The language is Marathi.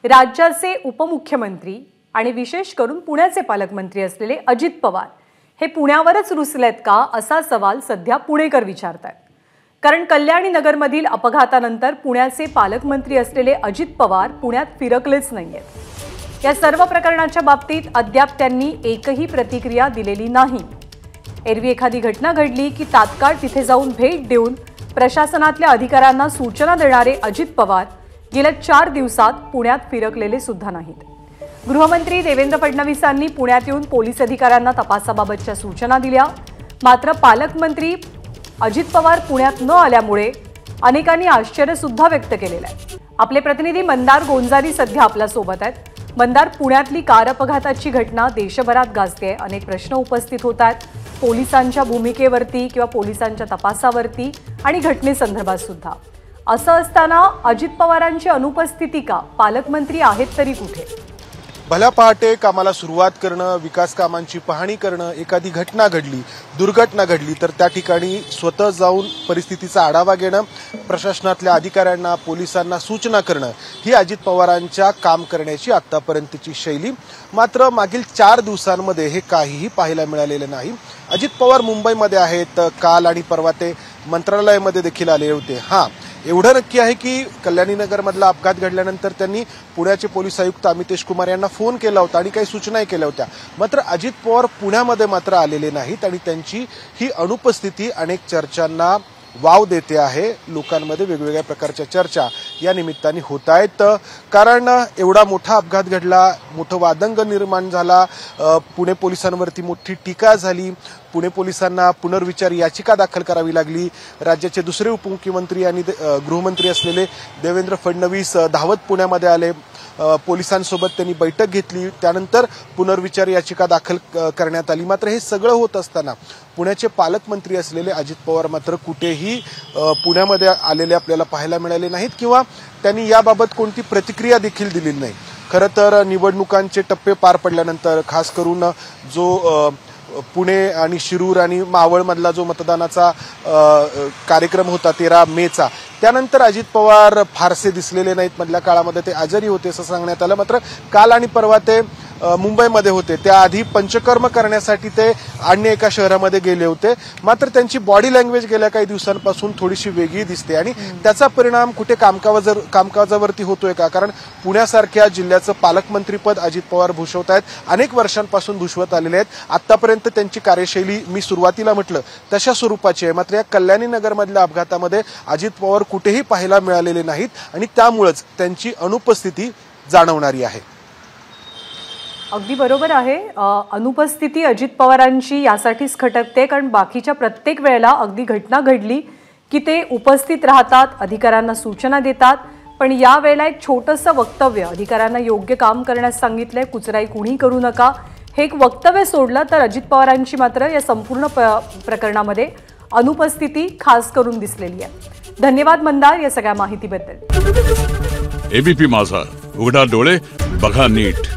राज्याचे उपमुख्यमंत्री आणि विशेष करून पुण्याचे पालकमंत्री असलेले अजित पवार हे पुण्यावरच रुसलेत का असा सवाल सध्या पुणेकर विचारतात। कारण कल्याणी नगरमधील अपघातानंतर पुण्याचे पालकमंत्री असलेले अजित पवार पुण्यात फिरकलेच नाहीयेत। या सर्व प्रकरणाच्या बाबतीत अद्याप त्यांनी एकही प्रतिक्रिया दिलेली नाही। एरवी एखादी घटना घडली की तात्काळ तिथे जाऊन भेट देऊन प्रशासनातल्या अधिकाऱ्यांना सूचना देणारे अजित पवार गेल्या 4 दिवसात पुण्यात फिरकलेले सुद्धा नाहीत। गृहमंत्री देवेंद्र फडणवीसांनी पुण्यात येऊन पोलीस अधिकाऱ्यांना तपासाबाबतच्या सूचना दिल्या, मात्र पालकमंत्री अजित पवार पुण्यात न आल्यामुळे अनेकांनी आश्चर्य सुद्धा व्यक्त केलेलं आहे। आपले प्रतिनिधी मंदार गोंजारी सध्या आपल्या सोबत आहेत। मंदार, पुण्यातली कार अपघाताची घटना देशभरात गाजते, अनेक प्रश्न उपस्थित होत आहेत पोलिसांच्या भूमिकेवरती किंवा पोलिसांच्या तपासावरती आणि घटनेसंदर्भात सुद्धा। असं असताना अजित पवारांची अनुपस्थिती का? पालकमंत्री आहेत तरी कुठे? भल्या पहाटे कामाला सुरुवात करणं, विकास कामांची पाहणी करणं, एखादी घटना घडली, दुर्घटना घडली तर त्या ठिकाणी स्वतः जाऊन परिस्थितीचा आढावा घेणं, प्रशासनातल्या अधिकाऱ्यांना, पोलिसांना सूचना करणं ही अजित पवारांच्या काम करण्याची आतापर्यंतची शैली। मात्र मागील 4 दिवसांमध्ये हे काहीही पाहायला मिळालेलं नाही। अजित पवार मुंबईमध्ये आहेत, काल आणि परवा ते मंत्रालयामध्ये देखील आले होते। एवढं नक्की आहे की कल्याणी नगरमधला अपघात घडल्यानंतर त्यांनी पुण्याचे पोलीस आयुक्त अमितेश कुमार यांना फोन केला होता आणि काही सूचनाही केल्या होत्या। मात्र अजित पवार पुण्यामध्ये मात्र आलेले नाहीत आणि त्यांची ही अनुपस्थिती अनेक चर्चांना वाव देते आहे। लोकांमध्ये वेगवेगळ्या प्रकारच्या चर्चा या निमित्ताने होत आहेत। कारण एवढा मोठा अपघात घडला, मोठं वादंग निर्माण झाला, पुणे पोलिसांवरती मोठी टीका झाली, पुणे पोलिसांना पुनर्विचार याचिका दाखल करावी लागली। राज्याचे दुसरे उपमुख्यमंत्री आणि गृहमंत्री असलेले देवेंद्र फडणवीस धावत पुण्यामध्ये आले, पोलिसांसोबत त्यांनी बैठक घेतली, त्यानंतर पुनर्विचार याचिका दाखल करण्यात आली। मात्र हे सगळं होत असताना पुण्याचे पालकमंत्री असलेले अजित पवार मात्र कुठेही पुण्यामध्ये आलेले आपल्याला पाहायला मिळाले नाहीत किंवा त्यांनी याबाबत कोणती प्रतिक्रिया देखील दिली नाही। खरं तर निवडणुकांचे टप्पे पार पडल्यानंतर खास करून जो पुणे आणि शिरूर आणि मावळमधला जो मतदानाचा कार्यक्रम होता 13 मेचा, त्यानंतर अजित पवार फारसे दिसलेले नाहीत। मधल्या काळामध्ये ते आजारी होते असं सांगण्यात आलं। मात्र काल आणि परवा ते मुंबईमध्ये होते, त्याआधी पंचकर्म करण्यासाठी ते अन्य एका शहरामध्ये गेले होते। मात्र त्यांची बॉडी लँग्वेज गेल्या काही दिवसांपासून थोडीशी वेगळी दिसते आणि त्याचा परिणाम कुठे कामकाजावरती होतोय का? कारण पुण्यासारख्या जिल्ह्याचं पालकमंत्रीपद अजित पवार भूषवत आहेत, अनेक वर्षांपासून भूषवत आलेले आहेत। आतापर्यंत त्यांची कार्यशैली मी सुरुवातीला म्हटलं तशा स्वरूपाची आहे। मात्र या कल्याणी नगरमधल्या अपघातामध्ये अजित पवार कुठेही पाहायला मिळालेले नाहीत आणि त्यामुळेच त्यांची अनुपस्थिती जाणवणारी आहे। अगदी बरोबर आहे। अनुपस्थिती अजित पवारांची यासाठीच खटकते कारण बाकीच्या प्रत्येक वेळेला अगदी घटना घडली की ते उपस्थित राहतात, अधिकाऱ्यांना सूचना देतात, पण या वेळेला एक छोटंसं वक्तव्य, अधिकाऱ्यांना योग्य काम करण्यास सांगितलंय, कुचराई कुणी करू नका, हे एक वक्तव्य सोडलं तर अजित पवारांची मात्र या संपूर्ण प्रकरणामध्ये अनुपस्थिती खास करून दिसलेली आहे। धन्यवाद मंदार या सगळ्या माहितीबद्दल। एबीपी माझा, उघडा डोळे बघा नीट।